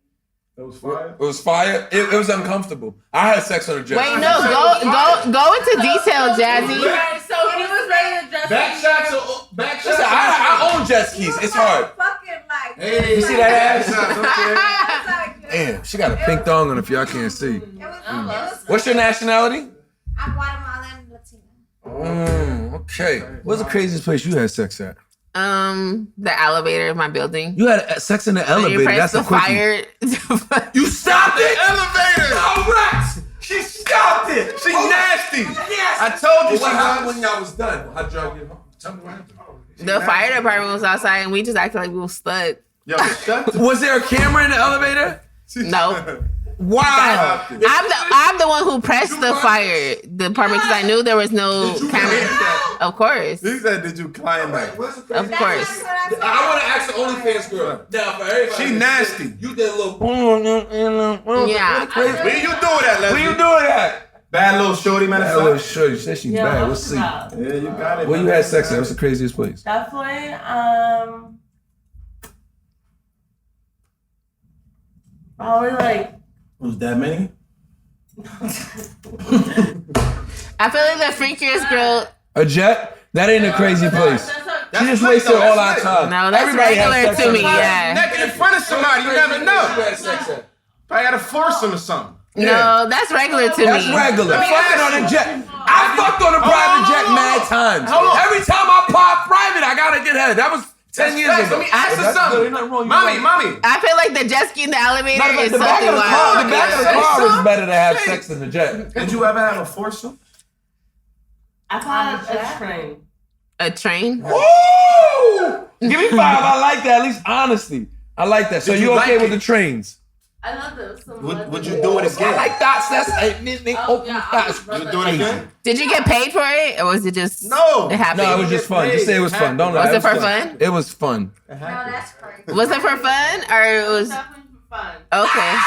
That was fire. It was fire. It was uncomfortable. I had sex on a jet Wait, ski. no, go into detail, Jazzy. Right, so he was ready to dress Back shots or back shots. Listen, I own jet skis. It's hard. Fucking like. Hey, You see that ass? shots, okay. Damn, she got a pink thong on if y'all can't see. It was What's your nationality? I'm Guatemalan Latina. Okay. What's the craziest place you had sex at? The elevator of my building. You had sex in the When you elevator. press That's the a quickie. fire. You stopped it? Elevator. Correct. She stopped it. She nasty. Yes. I told you What she happened was. when y'all was done? How'd y'all get home? Tell me what happened. The fire department was outside, and we just acted like we were stuck. Yo, shut the Was there a camera in the elevator? No. Wow. I'm the one who pressed the fire department because I knew there was no camera. Of course. He said, "Did you climb that?" Of course. I want to ask the OnlyFans girl. Now, for everybody. She nasty. You did a little. Yeah. Where you doing that, Leslie? Where you doing that? Bad little shorty, man. That little shorty. You said she's Yeah, bad. We'll what's see. up? Yeah, you got it. Where you man. had sex at? What's the craziest place? Definitely. Probably like. Was that many? I feel like the freakiest girl. A jet? That ain't a crazy place. That's She just lit, wasted though. all That's our lit. time. No, that's Everybody has regular sex to on me. a jet. Yeah. Naked in front of somebody, you never You know. had sex at. Probably got to force him or something. No, that's regular to That's me. regular. Let me Fucking ask on a you. jet. I fucked on a private jet mad times. Hold on. Every time I pop private, I gotta get head. That was 10 years Facts. ago. Let me ask you That's something. good. Ain't nothing wrong. You Mommy, right. mommy. I feel like the jet ski in the elevator Matter of fact, is the back something of the car, wild. the back of the Say car was something. better to have sex than the jet. Did you ever have a foursome? I've had a train. A train? Ooh! Give me 5. I like that. At least honesty. I like that. So Did you you okay like with it? the trains? I love this. Would you do it I again? like Thots. That's You do it again? Did you get paid for it, or was it just No. It happened. No, it was just fun. Just say it was fun. Don't lie. Was it for fun? It was fun. No, that's crazy. Was it for fun, or it was Definitely for fun. okay?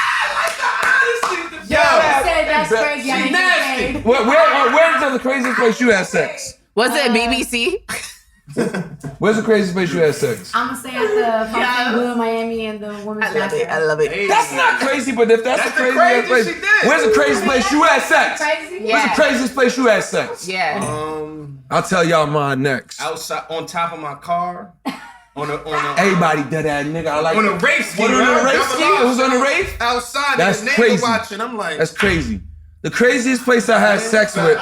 Yo, Said that's crazy. I she's didn't nasty. get paid. Where's the craziest place you had sex? Was it BBC? Where's the craziest place you had sex? I'm gonna say at the Fontainebleau, Miami, and the women's I love it. I bathroom. love it. Hey, That's not crazy, but if that's the the craziest place, craziest she did. where's the craziest place you had sex? Crazy? Yeah. Where's the craziest place you had sex? Yeah. I'll tell y'all mine next. outside on top of my car, on a Everybody dead ass nigga. I like on a it. race ski. What, on right? a race Double ski? It was on a race? outside. That's That's crazy. crazy. Watching, I'm like, That's crazy. The craziest place I had sex with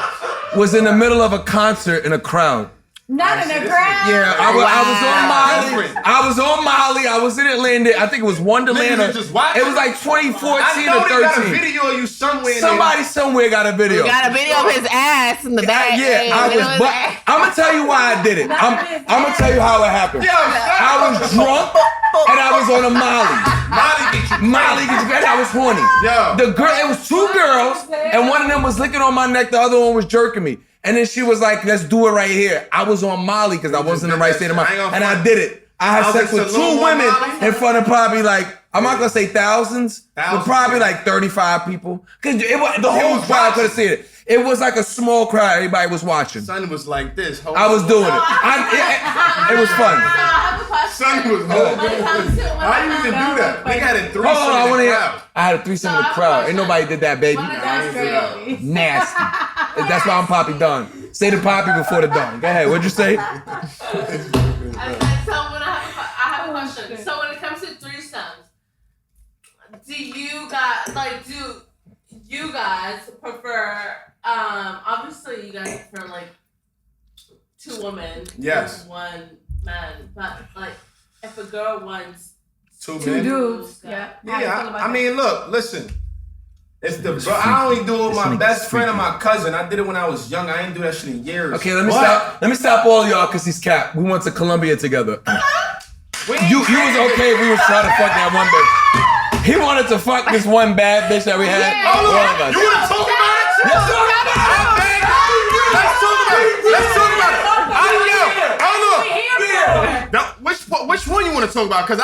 was in the middle of a concert in a crowd. Not in the crowd. Yeah, I was on Molly. Different. I was on Molly. I was in Atlanta. I think it was Wonderland. Niggas Or, just watching? it was like 2014 I know or they got a 13. video of you somewhere. Somebody somewhere got a video. Got a video of his ass in the back. Yeah, I was. But I'm gonna tell you why I did it. I'm gonna tell you how it happened. Yo, I was drunk and I was on a Molly. Molly, and I was horny. Yo. The girl, it was 2 girls, and one of them was licking on my neck. The other one was jerking me. And then she was like, "Let's do it right here." I was on Molly because I wasn't in the right state of mind, and I did it. I had sex with 2 women in front of probably like, I'm not gonna say thousands, but probably like 35 people. Cause the whole crowd could have seen it. It was like a small crowd. Everybody was watching. Son was like this. I was doing it. It was fun. So I have a question. Son was When it comes to How you even do that? They got it 3 Hold on, I want to hear. crowd. I had a threesome in the crowd. Ain't nobody did that, baby. When it comes to Nasty. That's why I'm Papi Don. Say the Papi before the Don. Go ahead. What'd you say? So when I have a question. So when it comes to threesomes, do you guys prefer? Obviously you guys prefer like 2 women. Yes. 1 man, but like if a girl wants 2 2 men. dudes. Yeah. Yeah, I mean, look, listen. It's the bro. I only do it with my best friend and my cousin. I did it when I was young. I ain't do that shit in years. Okay, let me stop all y'all because he's cap. We went to Colombia together. You was okay if we was trying to fuck that one bitch. He wanted to fuck this one bad bitch that we had. Oh, look, All of us. you want to talk about it? Yes, sir. Let's talk about it. Let's talk about it. Which one you want to talk about? Because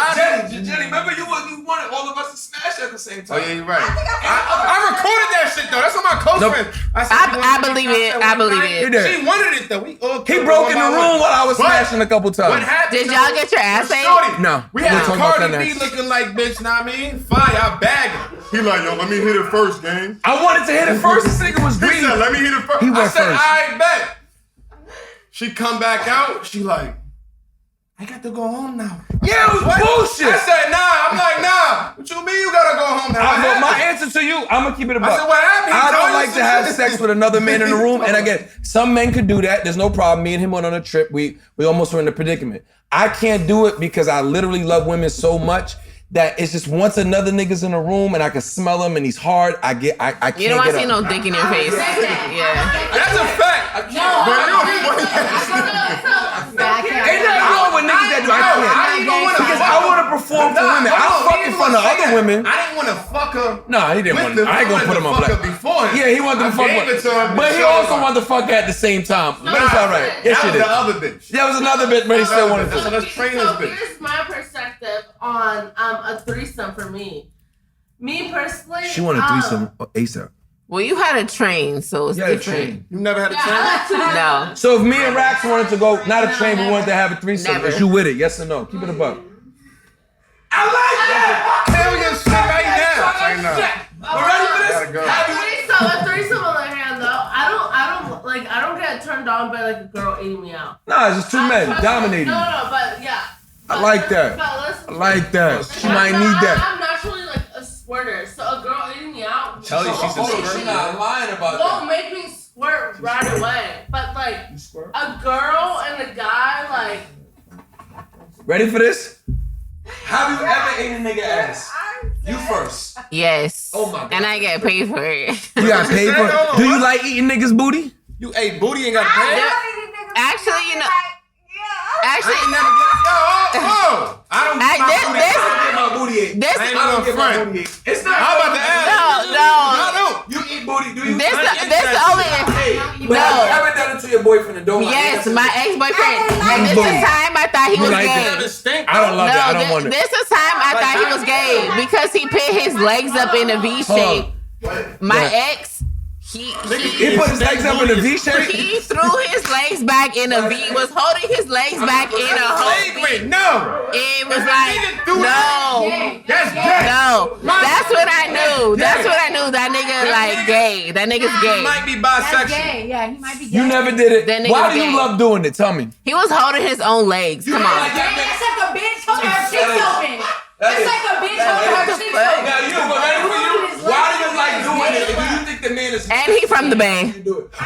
Jenny, remember you wanted all of us to smash at the same time. Oh, yeah, you're right. I recorded that shit, though. That's on my close friend. I believe it. I believe You it. did. She wanted it, though. We all He broke in the room while I was But smashing a couple times. What happened? Did y'all get your ass ate? Shorty, No. We We'll had talk about that Cardi B next. looking like bitch, know what I mean? Fire, I bagged him. He like, yo, let me hit it first, gang. I wanted to hit it first. This nigga was He greedy. said, let me hit it first. He went I said, first. I bet. She come back out. She like, I got to go home now. Yeah, it was bullshit. I said, nah. I'm like, nah. What you mean you gotta go home now? But my answer to you, I'm gonna keep it a buck. I said, what happened? He I told don't you like some to have shit. sex with another man in the room. And again, some men could do that. There's no problem. Me and him went on a trip. We almost were in a predicament. I can't do it because I literally love women so much that it's just once another nigga's in a room and I can smell him and he's hard, I can't You don't want to get see up. no dick in your face. Yeah. That's a fact. Ain't nothing wrong with niggas that do. I can't. Because I want to perform for women. I'll fuck in front of other women. I didn't want to fuck her. No, he didn't want to. I ain't gonna put him on black. Yeah, he wanted to fuck her. But he also wanted to fuck her at the same time. But it's all right. Yes, That you was did. the other bitch. There was another bit, but he still wanted to. So let's train this So bitch. here's my perspective on a threesome for me. Me personally, She wanted threesome ASAP. Well, you had a train, so it's Yeah, a different. train. You never had a Yeah, I train? like to do that. No. So if me and Rax wanted to go, not a train, we wanted to have a threesome. Never. Is you with it? Yes or no? Keep it a buck. I like that. Tell your shit right now. Right now. We're ready for this? Gotta go. A threesome on the hand though, I don't get turned on by like a girl eating me out. Nah, it's just 2 men dominating. No, but yeah. I like that. Fellas, I like that. She might need that. I'm naturally like a squirter, so a girl eating me out. Tell you she's a squirter. lying about Won't make me squirt right away, but like a girl and a guy like. Ready for this? Have you ever ate a nigga ass? You first. Yes. Oh my God. And I get paid for it. You got paid for it? Do you like eating niggas' booty? You ate booty and got paid? Actually, you know. I Actually, ain't never get it. Yo, don't get my booty ate. This, I ain't no friend. It's not. I'm about to ask. no. You eat booty. Do you? This only. But have you ever done it to your boyfriend and don't like it? Yes, my ex-boyfriend. And this is time I thought he was gay. I don't love that. I don't want it. This is time I thought he was gay because he put his legs up in a V shape. My ex, he put his legs up in a V shape. He threw his legs back in a V. Was holding his legs back in a whole V. No. It was like no. That's gay. No, that's what I knew. That's what I knew. That nigga like gay. That nigga's He gay. might be That's bisexual. gay. Yeah, he might be gay. You never did That it. nigga Why was do you gay. love doing it? Tell me. He was holding his own legs. Come on. That's like a bitch holding her cheeks open. That's like a bitch holding her cheeks fuck? open. Now you, but ready for you? Why do you like doing it? Do you think the man is? And he from the Bay.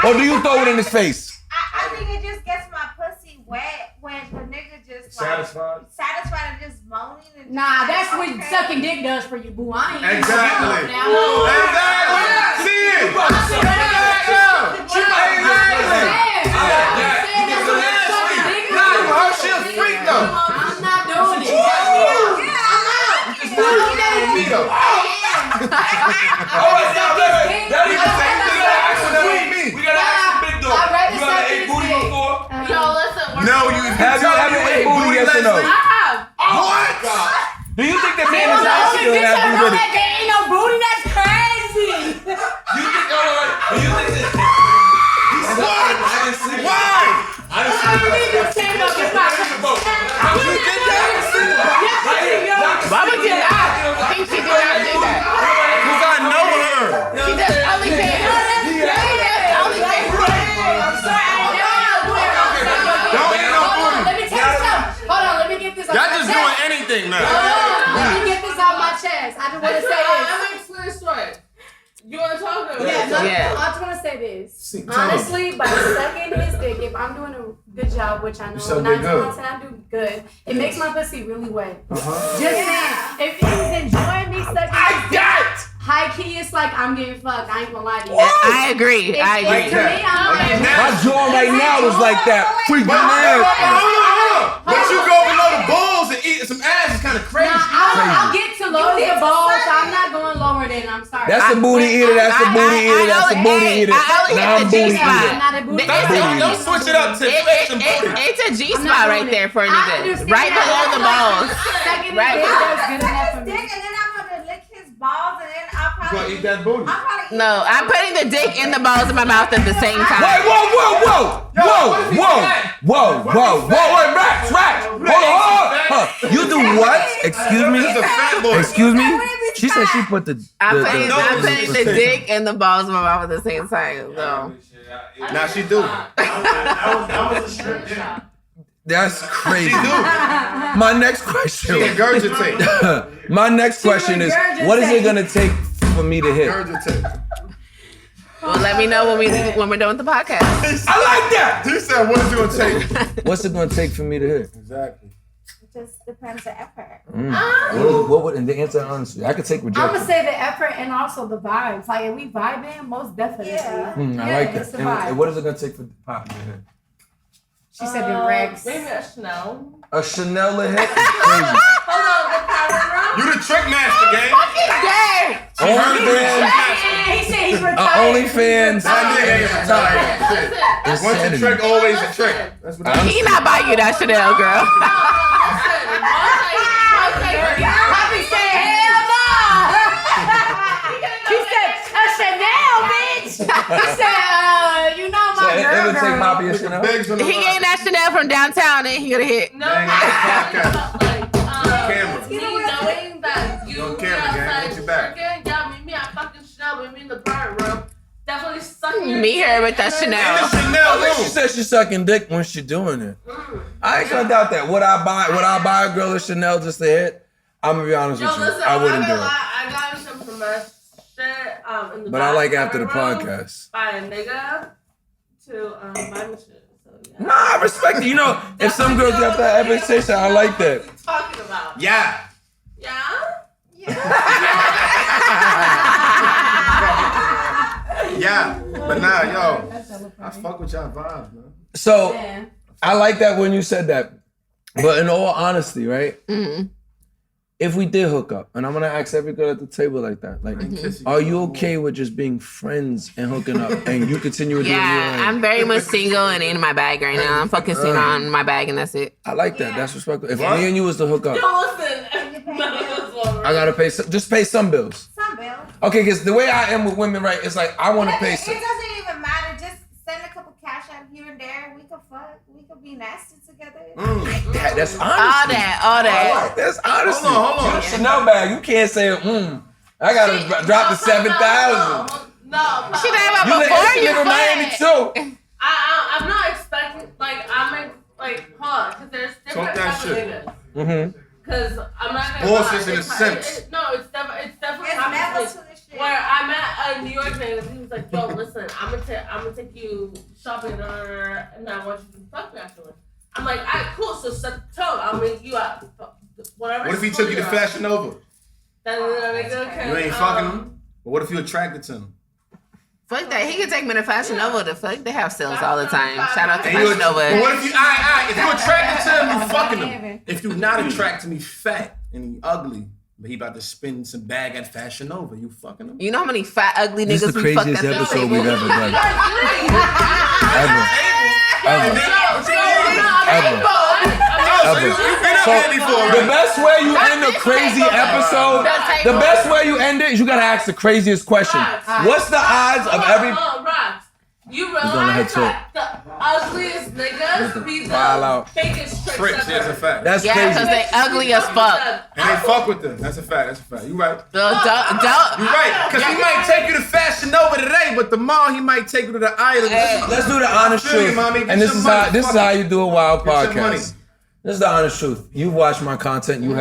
Or do you throw it in his face? I think it just gets my pussy wet when the nigga just like satisfied and just moaning. And Nah, just, that's like, what okay. sucking dick does for you, boo. I ain't Exactly. Now. See it. She a freak though. I'm not doing it. We gotta ask the big dog. I'd rather You suck ever ate his booty dick. before? Yo, listen. No, you Have you ever ate booty? Yes or no? I have. What? Do you think the man is The only asking bitch that I you know really? that there ain't no booty. That's crazy. You think? Do you think that? What? Why? I didn't see that. Stand up and fight. You did that? Baba did not. I think she did not do that. Cause I know her. She does OnlyFans. Don't eat no booty. Let me tell you something. Hold on, let me get this. Y'all just doing anything now. Let me get this off my chest. I just want to say this. I'm explaining the story. You want to talk to me? Yeah. I just want to say this. Honestly, by sucking his dick, if I'm doing a good job, which I know suck 9 dick good. times I do good, it makes my pussy really wet. Just saying, if he's enjoying me sucking his dick, high key, it's like I'm getting fucked. I ain't gonna lie to you. I agree. To me, I'm like, My jaw right now is like that. Freaking ass. But you go below the balls and eat some ass is kind of crazy. I'll get to lower the balls. So I'm not going lower than. I'm sorry. That's a booty eater. That's a booty eater. That's a booty eater. Now I'm booty I'm eater. not a booty Don't switch it up to flex and booty. It's a G spot right there for a nigga. Right below the balls. Sucking his Right. dick, that's good enough for me. Dick, and then I'm gonna lick his balls, and then I'll You probably gonna eat that booty? I'll probably eat No, I'm putting the dick in the balls in my mouth at the same Wait, time. whoa. Wait, Rax. Hold on. You do what? Excuse me? He's a fat boy. Excuse me? She said she put the. I'm putting the dick in the balls in my mouth at the same time. So. Now she do. That was a strip job. That's crazy. She do. My next question. She regurgitate. My next question is, what is it gonna take for me to hit? Regurgitate. Well, let me know when we're done with the podcast. I like that. He said, "What is it gonna take?" What's it gonna take for me to hit? Exactly. It just depends on effort. What would? And the answer, honestly, I could take I'm gonna rejection. say the effort and also the vibes. Like if we vibing, most definitely. Yeah. I like it's that. the vibe. And what is it gonna take for Papi to hit? She said the Rex. Maybe a Chanel. A Chanel to hit is crazy. Hold on, the powder room. You the trick master, gang. Gay. OnlyFans. He said he's retired. OnlyFans. That nigga ain't retired. Listen, Once a trick, always a trick. That's what He not buying you that Chanel, girl. Papi said, hell no. He said, a Chanel, bitch. He said, you know my It would take girl. Papi a Chanel. Begs on the He getting that Chanel from downtown and he gonna hit. No, Dang, like, camera. me knowing that you On be camera, gang. outside Get you back. drinking, y'all meet me at fucking Chanel, meet me in the bar room. Definitely sucking your Me her with that dick, and then- Chanel. In the Chanel She room. said she's sucking dick when she's doing it. I ain't gonna doubt that. Would I buy a girl a Chanel just to hit? I'm gonna be honest Yo, with you. listen, I wouldn't do I'm not gonna it. lie, I got some from my shit in the But I like after the bathroom podcast. by a nigga to buy me shit. So yeah. Nah, I respect it. You know, if some girls got that reputation, I like that. What you talking about? Yeah. Yeah? Yeah. But nah, yo. I fuck with y'all vibes, man. So I like that when you said that. But in all honesty, right? if we did hook up, and I'm gonna ask every girl at the table like that, like, are you okay with just being friends and hooking up, and you continue to do Yeah, I'm very much single and in my bag right now. I'm focusing on my bag, and that's it. I like that. That's respectful. If me and you was to hook up, Listen. I gotta pay. Just pay some bills. Some bills. Okay, because the way I am with women, right? It's like I want to pay. It doesn't even matter. Just send a couple cash out here and there. We could fuck. We could be nasty together. That's honesty. All that. That's honesty. Hold on. Chanel bag. You can't say, I gotta drop the 7,000. No. She did about You before you live in Miami fuck. too. I'm not expecting, hold on, because there's different types of niggas. Mm-hmm. Because I'm not gonna Bosses lie, in a sense. It's definitely It's happened levels to me. to this shit. Where I met a New York nigga, he was like, yo, listen, I'm gonna take you shopping, and I want you to fuck me afterwards. I'm like, alright, cool, so set the tone, I'll make you out. Whatever. What if he took you to Fashion Nova? Then nigga can, You ain't fucking him? But what if you attracted to him? Fuck that. He can take me to Fashion Nova. The fuck, they have sales all the time. Shout out to And you- Fashion But Nova. what if you, if you attracted to him, you fucking him. If you not attracted to me, fat and he ugly, but he about to spend some bag at Fashion Nova, you fucking him? You know how many fat, ugly This is niggas the we fucked craziest at the episode table? we've ever done. The best way you end a crazy episode, the best way you end it is you gotta ask the craziest question. What's the odds of every... Rocks. You gonna realize head that the ugliest niggas be File out. the fakest tricks Tricks, ever. that's a fact. That's Yeah, crazy. because they ugly as fuck. And they fuck with them. That's a fact. You right. Don't. You right. Because he might take you to Fashion Nova today, but tomorrow he might take you to the island. Let's do the honest I feel you, truth. mommy. Get And this your is money. how you do a wild Get your money. podcast. This is the honest truth. You watch my content. You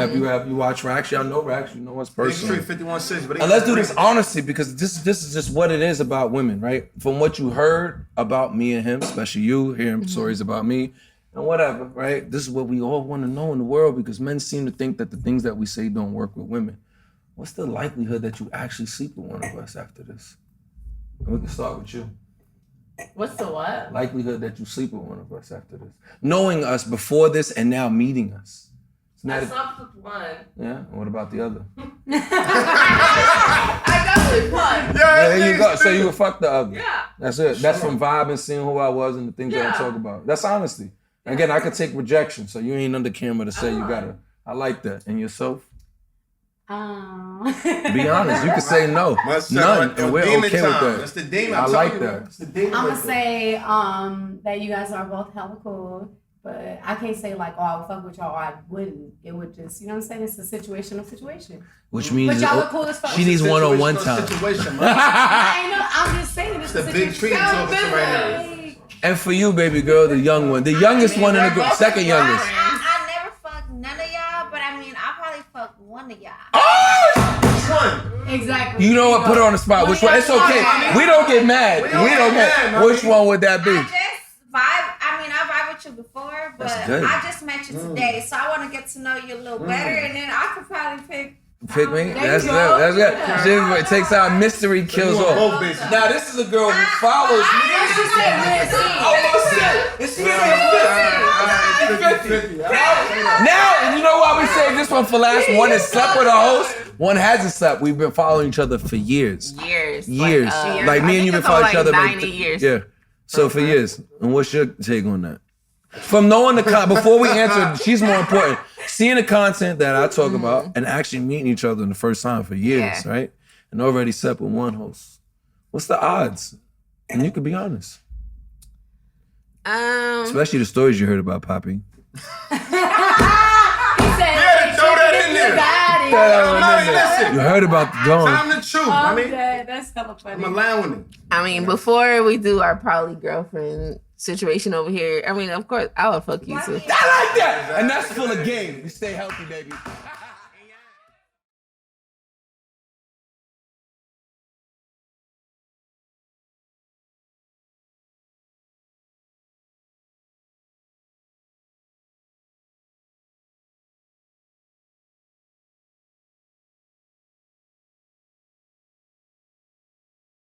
watch Rax. Y'all know Rax. You know us Big personally. Street 51-6. But And let's do this honestly, because this is just what it is about women, right? From what you heard about me and him, especially you hearing stories about me and whatever, right? This is what we all want to know in the world, because men seem to think that the things that we say don't work with women. What's the likelihood that you actually sleep with one of us after this? And we can start with you. What's the what? Likelihood that you sleep with one of us after this. Knowing us before this and now meeting us. I slept with one. Yeah, and what about the other? I definitely fucked. Yeah, there you go. So you would fuck the other. Yeah. That's it. That's from vibe and seeing who I was and the things that I talk about. That's honesty. Again, I could take rejection, so you ain't under camera to say you gotta. I like that. And yourself? Be honest. You can say no. None. And we're okay with that. That's the demon. I like that. That's the demon. I'm gonna say that you guys are both hella cool, but I can't say like, oh, I would fuck with y'all or I wouldn't. It would just, you know what I'm saying? It's a situational situation. Which means But y'all are cool as fuck. she needs one-on-one time. Situation, man. I'm just saying it's It's the big tree you're talking to right now. And for you, baby girl, the young one, the youngest one in the group, second youngest. I never fucked none of y'all, but I mean, I'll probably fuck one of y'all. Which one? Exactly. You know what? Put her on the spot. Which one? It's okay. We don't get mad. We don't get mad. Which one would that be? I just vibe. I mean, I vibe with you before, but That's good. I just met you today, so I want to get to know you a little better, and then I could probably pick. Pick me? That's good. That's good. It takes out mystery, kills want all. both bases. Now, this is a girl who follows me. Almost said. It's 50-50. Now, and you know why we saved this one for last? One has slept with a host. One hasn't slept. We've been following each other for years. Years. Like me and you been following each other. 9 years. Yeah. So for years. And what's your take on that? From knowing the before we answer, she's more important. Seeing the content that I talk about and actually meeting each other in the first time for years, right? And already slept with one host. What's the odds? And you can be honest. Especially the stories you heard about Papi. He said, throw that in there. You heard about the dawn. Time the truth. I mean, that's hella funny. I'm allowing it. I mean, before we do our poly girlfriend situation over here, I mean, of course, I would fuck you too. I like that. And that's full of game. You stay healthy, baby.